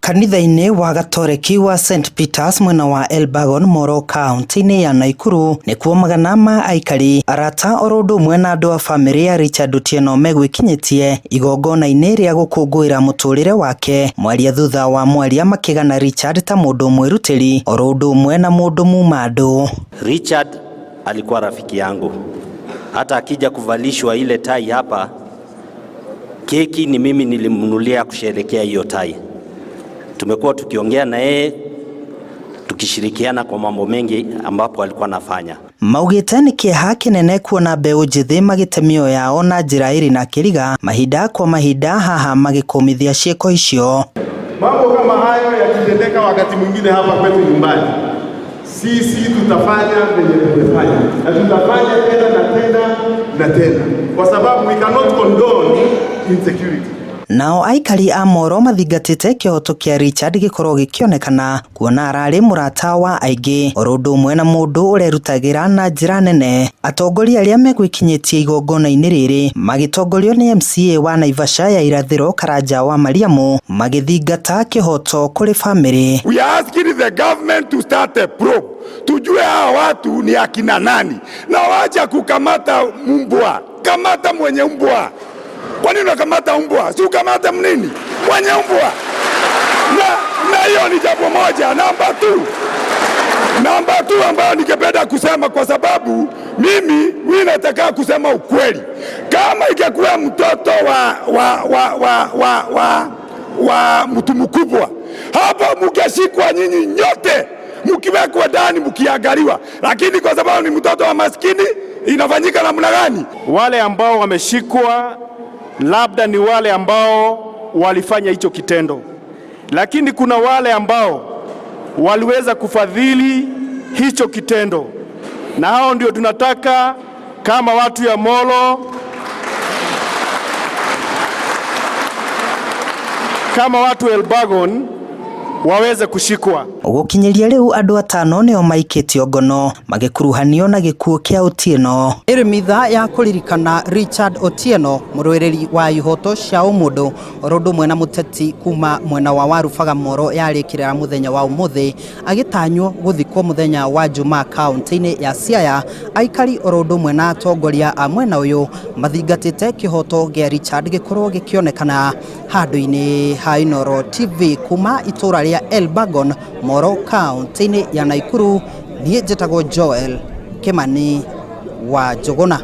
Kanitha-inĩ wa Gatoreki wa St Peters mwena wa Elbagon Moro kaunti-inĩ ya Naikuru nĩkuo magana ma aikari arata oro ũndũ ũmwe na andũ a bamĩrĩ ya Richard Otieno megwĩkinyĩtie igongona-inĩ rĩa gũkũngũĩra mũtũrĩre wake. Mwaria thutha wa mwaria makĩgana Richard ta mũndũ mwĩrutĩri oro ũndũ ũmwe na mũndũ mumandũ. Richard alikuwa rafiki yangu, hata akija kuvalishwa ile tai hapa, keki ni mimi nilimnunulia kusherehekea hiyo tai. Tumekuwa tukiongea na yeye, tukishirikiana kwa mambo mengi ambapo alikuwa anafanya. Maugĩte nĩ kĩeha kĩnene kuona mbeũ njĩthĩ magĩtemio yao na njĩra ĩrĩ na kĩriga mahinda kwa mahinda haha magĩkũmithia ciĩko icio. Mambo kama hayo yakitendeka wakati mwingine hapa kwetu nyumbani, sisi tutafanya venye tumefanya na tutafanya tena na tena na tena, kwa sababu we cannot condone insecurity. Nao aikari a Moro mathingatĩte kĩhoto kĩa Richard gĩkorwo gĩkĩonekana kuona ararĩ mũrata wa aingĩ oro ũndũ ũmwe na mũndũ ũrerutagĩra na njĩra nene. Atongoria arĩa megwĩkinyĩtie igongona-inĩ rĩrĩ magĩtongorio nĩ MCA wa Naivasha ya irathĩro Karanja wa Mariamu magĩthingata kĩhoto kũrĩ bamĩrĩ. We are asking the government to start a probe. Tujue hawa watu ni akina nani na wacha kukamata mbwa. Kamata mwenye mbwa. Kwa nini unakamata mbwa? Si ukamata mnini? Mwenye mbwa. Na hiyo ni jambo moja. Namba 2 ambayo ningependa kusema, kwa sababu mimi nataka kusema ukweli. Kama ingekuwa mtoto wa mtu mkubwa, hapo mngeshikwa nyinyi nyote, mkiwekwa ndani mkiangaliwa. Lakini kwa sababu ni mtoto wa maskini, inafanyika namna gani? Wale ambao wameshikwa labda ni wale ambao walifanya hicho kitendo, lakini kuna wale ambao waliweza kufadhili hicho kitendo, na hao ndio tunataka kama watu ya Molo, kama watu Elbagon waweze kushikwa. Gũkinyĩria rĩu andũ atano nĩo maikĩtio ngono magĩkuruhanio na gĩkuũ kĩa Otieno. Ĩrĩ mitha ya kũririkana Richard Otieno, mũrũĩrĩri wa ihoto cia ũmũndũ oro ũndũ ũmwe na mũteti kuma mwena wa Warubaga Moro yarĩkĩrĩra mũthenya wa ũmũthĩ agĩtanywo gũthikwo mũthenya wa Jumaa kaunti-inĩ ya Siaya. Aikari oro ũndũ ũmwe na atongoria a mwena ũyũ mathingatĩte kĩhoto gĩa Richard gĩkorwo gĩkĩonekana handũ-inĩ ha Inooro TV kuma itũra rĩa Elbagon Moro kaunti-inĩ ya Naikuru. Niĩ njĩtagwo Joel Kimani wa Njũgũna.